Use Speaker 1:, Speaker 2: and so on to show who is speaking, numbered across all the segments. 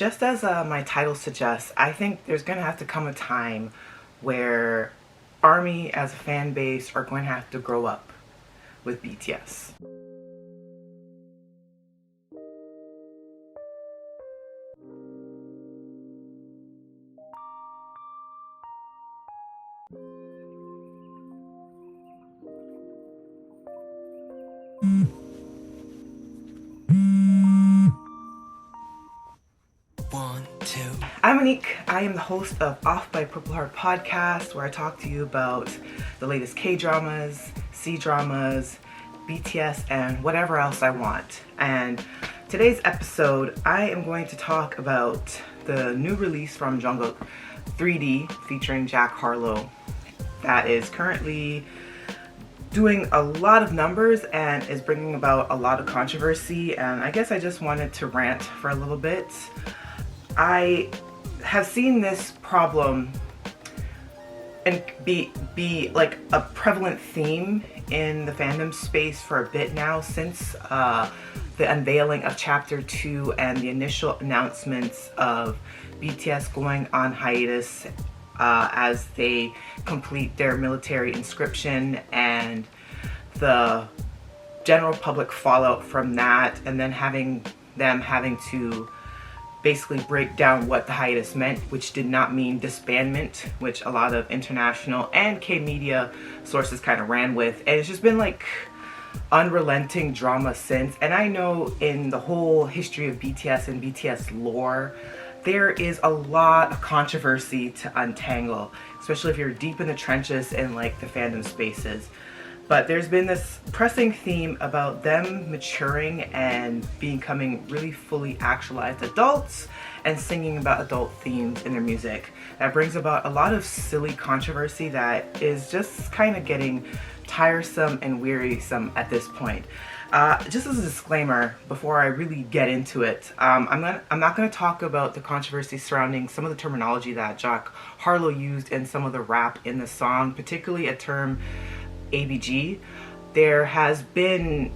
Speaker 1: Just as my title suggests, I think there's going to have to come a time where ARMY as a fan base are going to have to grow up with BTS. I'm Monique. I am the host of Off by Purple Heart podcast, where I talk to you about the latest K-dramas, C-dramas, BTS, and whatever else I want. And today's episode, I am going to talk about the new release from Jungkook, 3D, featuring Jack Harlow, that is currently doing a lot of numbers and is bringing about a lot of controversy. And I guess I just wanted to rant for a little bit. I have seen this problem and be like a prevalent theme in the fandom space for a bit now, since the unveiling of Chapter 2 and the initial announcements of BTS going on hiatus as they complete their military inscription, and the general public fallout from that, and then having to basically break down what the hiatus meant, which did not mean disbandment, which a lot of international and K-media sources kind of ran with. And it's just been like unrelenting drama since. And I know in the whole history of BTS and BTS lore, there is a lot of controversy to untangle, especially if you're deep in the trenches in like the fandom spaces. But there's been this pressing theme about them maturing and becoming really fully actualized adults and singing about adult themes in their music. That brings about a lot of silly controversy that is just kind of getting tiresome and wearisome at this point. Just as a disclaimer, before I really get into it, I'm not going to talk about the controversy surrounding some of the terminology that Jack Harlow used in some of the rap in the song, particularly a term ABG. There has been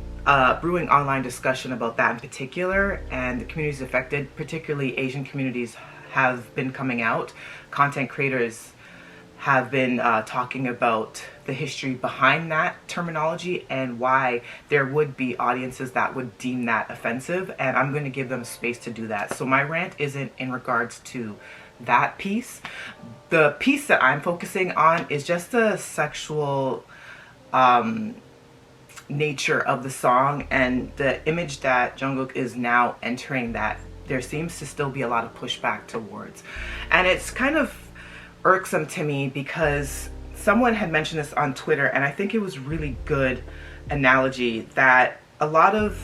Speaker 1: brewing online discussion about that in particular, and the communities affected, particularly Asian communities, have been coming out. Content creators have been talking about the history behind that terminology and why there would be audiences that would deem that offensive, and I'm going to give them space to do that. So my rant isn't in regards to that piece. The piece that I'm focusing on is just the sexual nature of the song and the image that Jungkook is now entering, that there seems to still be a lot of pushback towards. And it's kind of irksome to me because someone had mentioned this on Twitter, and I think it was really good analogy, that a lot of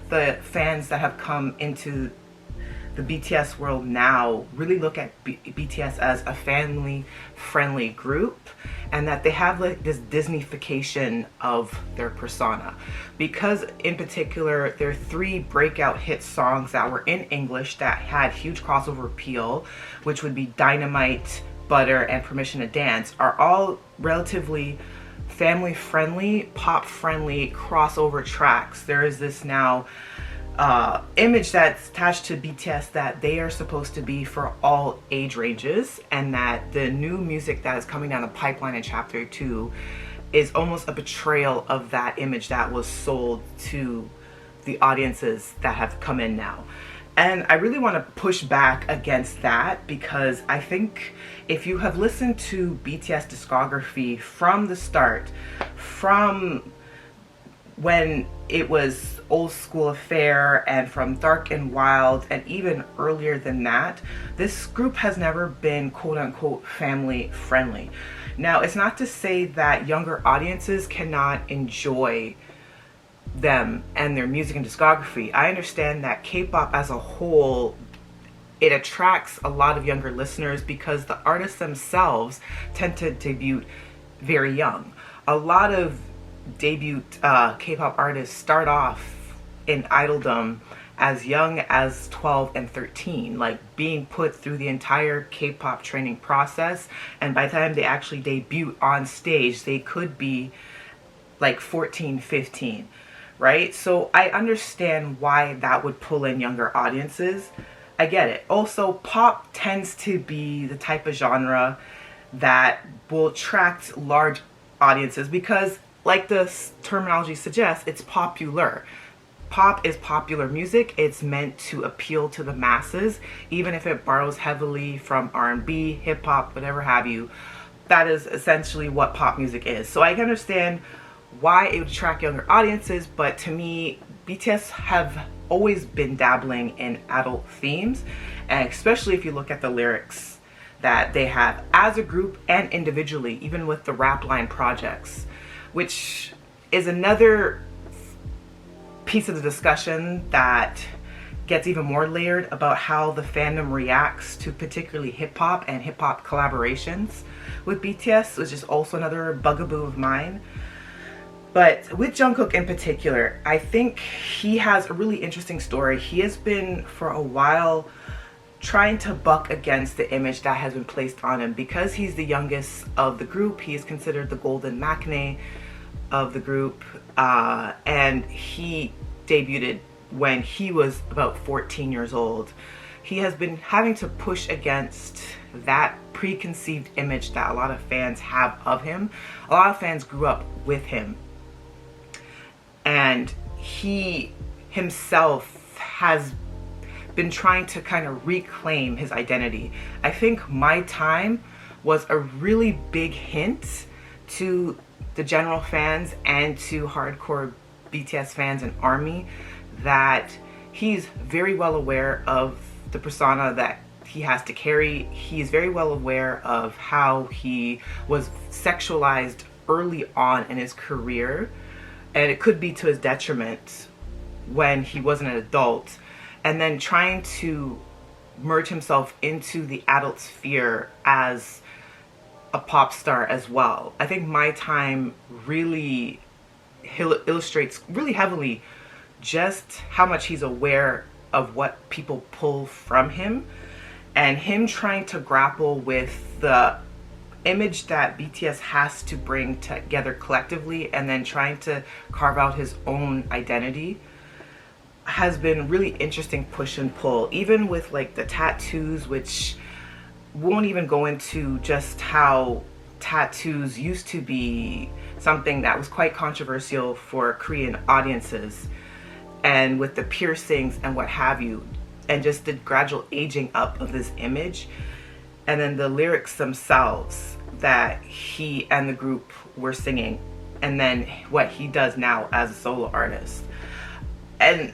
Speaker 1: the fans that have come into the BTS world now really look at BTS as a family-friendly group, and that they have like this Disneyfication of their persona. Because in particular, there are 3 breakout hit songs that were in English that had huge crossover appeal, which would be Dynamite, Butter, and Permission to Dance, are all relatively family-friendly, pop-friendly crossover tracks. There is this now image that's attached to BTS that they are supposed to be for all age ranges, and that the new music that is coming down the pipeline in Chapter 2 is almost a betrayal of that image that was sold to the audiences that have come in now. And I really want to push back against that, because I think if you have listened to BTS discography from the start, from when it was Old School Affair and from Dark and Wild, and even earlier than that, this group has never been quote-unquote family friendly. Now, it's not to say that younger audiences cannot enjoy them and their music and discography. I understand that K-pop as a whole, it attracts a lot of younger listeners because the artists themselves tend to debut very young. A lot of debut K-pop artists start off in idoldom as young as 12 and 13, like being put through the entire K-pop training process, and by the time they actually debut on stage, they could be like 14, 15, right? So I understand why that would pull in younger audiences. I get it. Also, pop tends to be the type of genre that will attract large audiences because, like the terminology suggests, it's popular. Pop is popular music. It's meant to appeal to the masses, even if it borrows heavily from R&B, hip hop, whatever have you. That is essentially what pop music is. So I can understand why it would attract younger audiences, but to me, BTS have always been dabbling in adult themes, and especially if you look at the lyrics that they have as a group and individually, even with the rap line projects, which is another piece of the discussion that gets even more layered about how the fandom reacts to particularly hip-hop and hip-hop collaborations with BTS, which is also another bugaboo of mine. But with Jungkook in particular, I think he has a really interesting story. He has been for a while trying to buck against the image that has been placed on him. Because he's the youngest of the group, he is considered the golden maknae of the group, and he debuted when he was about 14 years old. He has been having to push against that preconceived image that a lot of fans have of him. A lot of fans grew up with him, and he himself has been trying to kind of reclaim his identity. I think My Time was a really big hint to the general fans and to hardcore BTS fans and ARMY that he's very well aware of the persona that he has to carry. He's very well aware of how he was sexualized early on in his career, and it could be to his detriment when he wasn't an adult, and then trying to merge himself into the adult sphere as a pop star as well. I think My Time really illustrates really heavily just how much he's aware of what people pull from him, and him trying to grapple with the image that BTS has to bring together collectively and then trying to carve out his own identity has been really interesting push and pull, even with like the tattoos, which won't even go into just how tattoos used to be something that was quite controversial for Korean audiences, and with the piercings and what have you, and just the gradual aging up of this image, and then the lyrics themselves that he and the group were singing, and then what he does now as a solo artist. And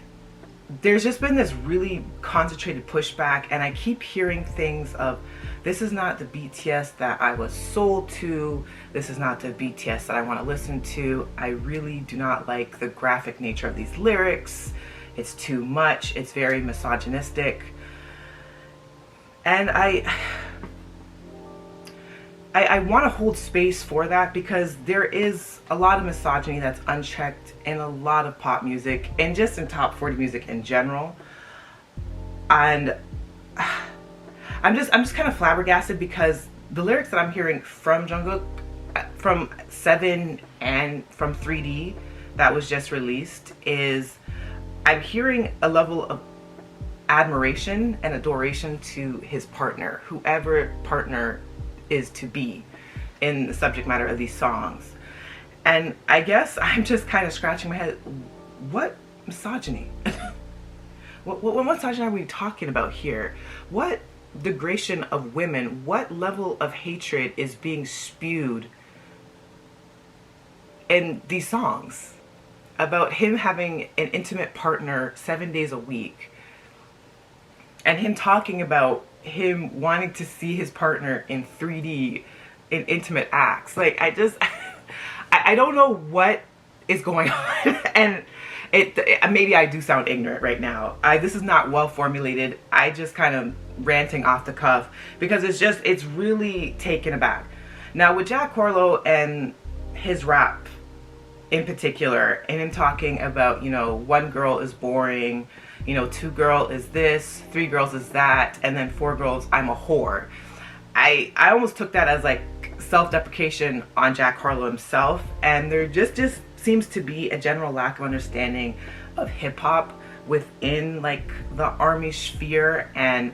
Speaker 1: there's just been this really concentrated pushback, and I keep hearing things of, this is not the BTS that I was sold to, this is not the BTS that I want to listen to, I really do not like the graphic nature of these lyrics, it's too much, it's very misogynistic. And I want to hold space for that, because there is a lot of misogyny that's unchecked in a lot of pop music and just in top 40 music in general. And I'm just kind of flabbergasted, because the lyrics that I'm hearing from Jungkook, from 7 and from 3D that was just released, is I'm hearing a level of admiration and adoration to his partner, whoever partner is to be in the subject matter of these songs. And I guess I'm just kind of scratching my head, what misogyny? what misogyny are we talking about here? What degradation of women, what level of hatred is being spewed in these songs about him having an intimate partner 7 days a week, and him talking about him wanting to see his partner in 3D in intimate acts? Like, I don't know what is going on. And maybe I do sound ignorant right now. This is not well formulated. I just kind of ranting off the cuff, because it's really taken aback. Now with Jack Harlow and his rap in particular, and him talking about, you know, 1 girl is boring, you know, 2 girl is this, 3 girls is that, and then 4 girls, I'm a whore. I almost took that as like self-deprecation on Jack Harlow himself, and there just seems to be a general lack of understanding of hip-hop within like the army sphere, and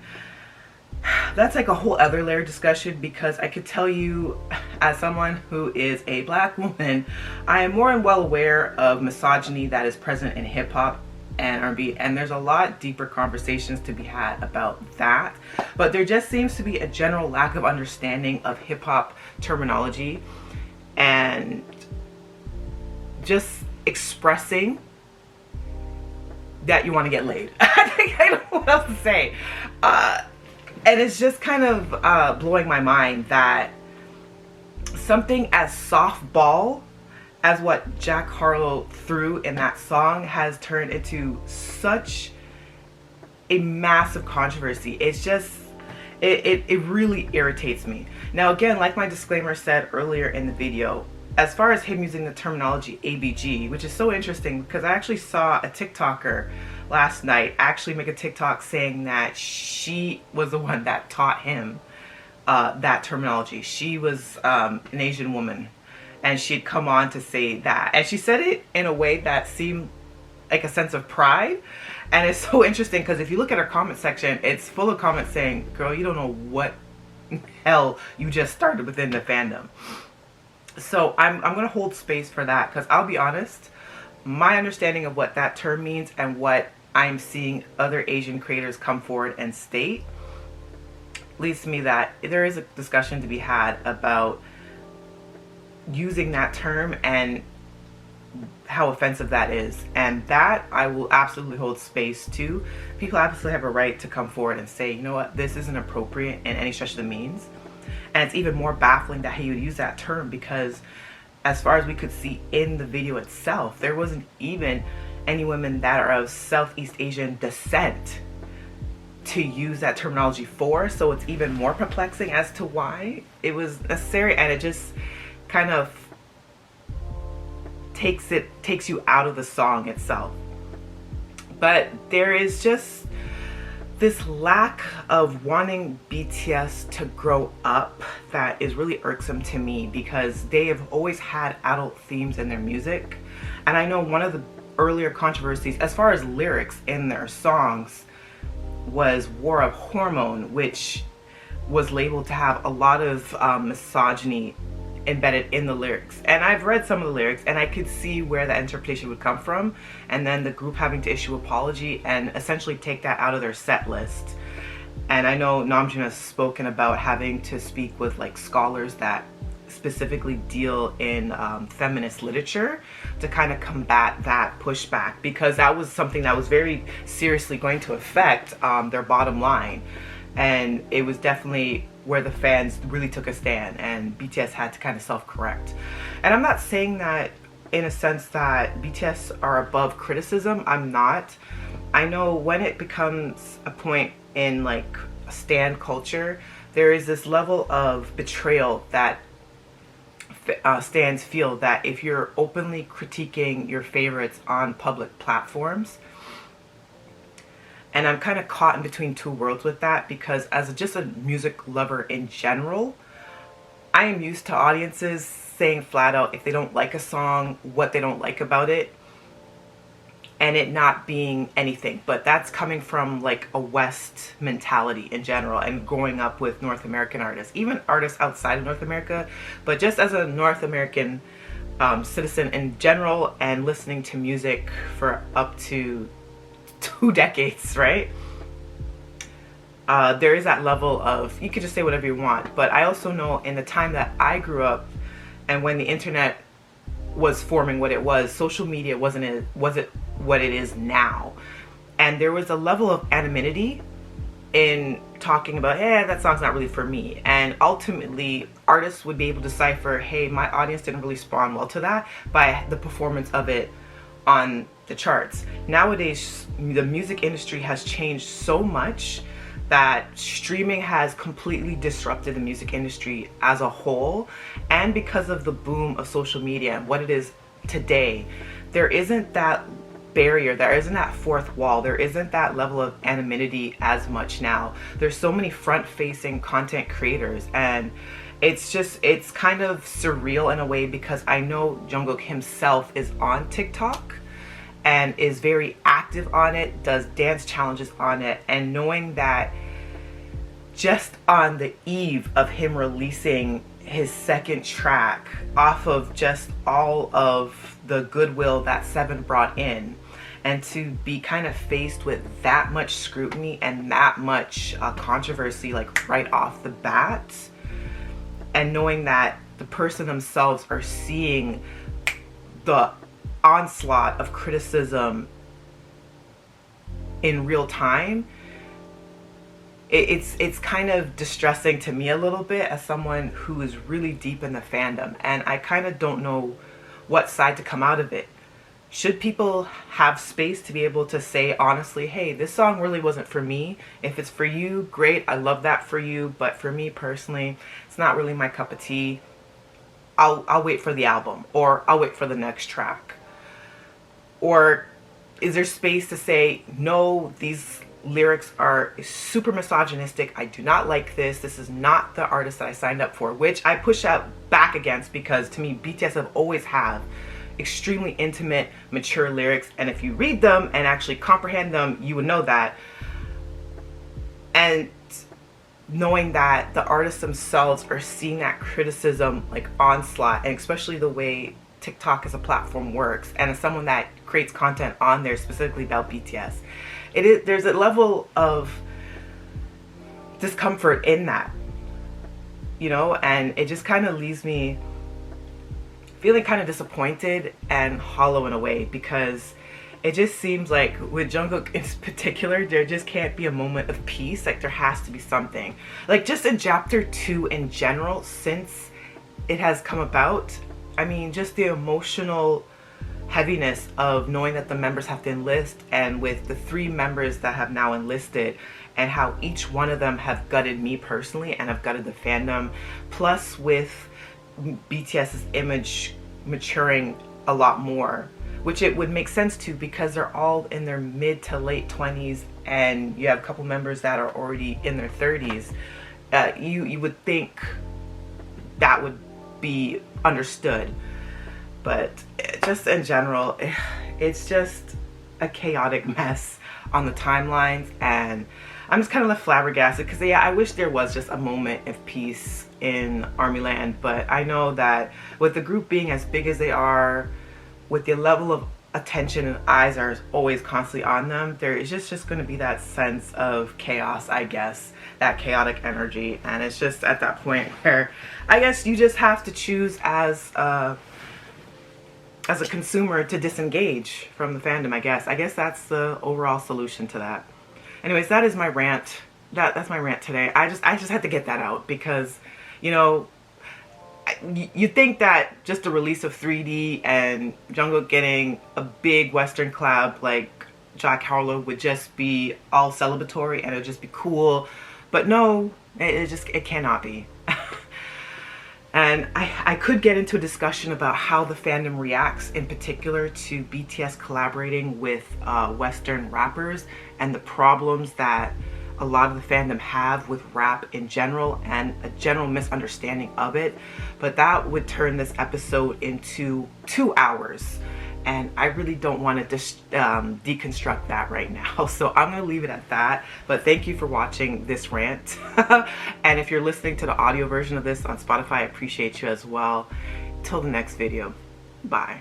Speaker 1: that's like a whole other layer discussion, because I could tell you, as someone who is a black woman, I am more than well aware of misogyny that is present in hip-hop and R&B, and there's a lot deeper conversations to be had about that. But there just seems to be a general lack of understanding of hip-hop terminology and just expressing that you want to get laid. I don't know what else to say. And it's just kind of blowing my mind that something as softball as what Jack Harlow threw in that song has turned into such a massive controversy. It's just, it really irritates me. Now again, like my disclaimer said earlier in the video, as far as him using the terminology ABG, which is so interesting because I actually saw a TikToker last night actually make a TikTok saying that she was the one that taught him that terminology. She was an Asian woman, and she'd come on to say that, and she said it in a way that seemed like a sense of pride. And it's so interesting because if you look at her comment section, it's full of comments saying, girl, you don't know what hell you just started within the fandom. So I'm gonna hold space for that, because I'll be honest, my understanding of what that term means and what I'm seeing other Asian creators come forward and state leads to me that there is a discussion to be had about using that term and how offensive that is. And that I will absolutely hold space to. People absolutely have a right to come forward and say, you know what, this isn't appropriate in any stretch of the means. And it's even more baffling that he would use that term, because as far as we could see in the video itself, there wasn't even any women that are of Southeast Asian descent to use that terminology for. So it's even more perplexing as to why it was necessary, and it just kind of takes you out of the song itself. But there is just this lack of wanting BTS to grow up that is really irksome to me, because they have always had adult themes in their music. And I know one of the earlier controversies as far as lyrics in their songs was War of Hormone, which was labeled to have a lot of misogyny embedded in the lyrics. And I've read some of the lyrics and I could see where that interpretation would come from, and then the group having to issue apology and essentially take that out of their set list. And I know Namjoon has spoken about having to speak with like scholars that specifically deal in feminist literature to kind of combat that pushback, because that was something that was very seriously going to affect their bottom line. And it was definitely where the fans really took a stand, and BTS had to kind of self-correct. And I'm not saying that in a sense that BTS are above criticism. I'm not. I know when it becomes a point in like stan culture, there is this level of betrayal that stans feel, that if you're openly critiquing your favorites on public platforms. And I'm kind of caught in between two worlds with that, because as just a music lover in general, I am used to audiences saying flat out if they don't like a song, what they don't like about it, and it not being anything. But that's coming from like a West mentality in general, and growing up with North American artists, even artists outside of North America, but just as a North American citizen in general, and listening to music for up to 2 decades, right? There is that level of, you could just say whatever you want. But I also know in the time that I grew up, and when the internet was forming what it was, social media wasn't what it is now. And there was a level of anonymity in talking about, hey, that song's not really for me. And ultimately, artists would be able to decipher, hey, my audience didn't really respond well to that, by the performance of it on the charts. Nowadays, the music industry has changed so much that streaming has completely disrupted the music industry as a whole. And because of the boom of social media and what it is today, there isn't that barrier, there isn't that fourth wall, there isn't that level of anonymity as much now. There's so many front-facing content creators, and it's kind of surreal in a way, because I know Jungkook himself is on TikTok, and is very active on it, does dance challenges on it, and knowing that just on the eve of him releasing his second track off of just all of the goodwill that Seven brought in, and to be kind of faced with that much scrutiny and that much controversy like right off the bat, and knowing that the person themselves are seeing the onslaught of criticism in real time, it's kind of distressing to me a little bit as someone who is really deep in the fandom, and I kind of don't know what side to come out of it. Should people have space to be able to say honestly, hey, this song really wasn't for me. If it's for you, great, I love that for you, but for me personally, it's not really my cup of tea. I'll wait for the album, or I'll wait for the next track. Or is there space to say, no, these lyrics are super misogynistic, I do not like this is not the artist that I signed up for, which I push out back against, because to me BTS have always have extremely intimate, mature lyrics, and if you read them and actually comprehend them, you would know that. And knowing that the artists themselves are seeing that criticism like onslaught, and especially the way TikTok as a platform works, and as someone that creates content on there specifically about BTS, there's a level of discomfort in that, you know, and it just kind of leaves me feeling kind of disappointed and hollow in a way, because it just seems like with Jungkook in particular, there just can't be a moment of peace. Like there has to be something. Like just in chapter 2 in general, since it has come about, I mean, just the emotional heaviness of knowing that the members have to enlist, and with the 3 members that have now enlisted, and how each one of them have gutted me personally and have gutted the fandom, plus with BTS's image maturing a lot more, which it would make sense to, because they're all in their mid to late 20s, and you have a couple members that are already in their 30s. You would think that would be understood, but just in general, it's just a chaotic mess on the timelines, and I'm just kind of left flabbergasted, because yeah, I wish there was just a moment of peace in Army Land, but I know that with the group being as big as they are, with the level of attention and eyes are always constantly on them, there is just going to be that sense of chaos, I guess, that chaotic energy, and it's just at that point where I guess you just have to choose as a consumer to disengage from the fandom, I guess. I guess that's the overall solution to that. Anyways, that is my rant. That's my rant today. I just had to get that out, because, you know, you think that just the release of 3D and Jungkook getting a big Western collab like Jack Harlow would just be all celebratory and it would just be cool, but no, it cannot be. And I could get into a discussion about how the fandom reacts in particular to BTS collaborating with Western rappers, and the problems that a lot of the fandom have with rap in general, and a general misunderstanding of it. But that would turn this episode into 2 hours, and I really don't want to deconstruct that right now, so I'm gonna leave it at that. But thank you for watching this rant. And if you're listening to the audio version of this on Spotify, I appreciate you as well. Till the next video, bye.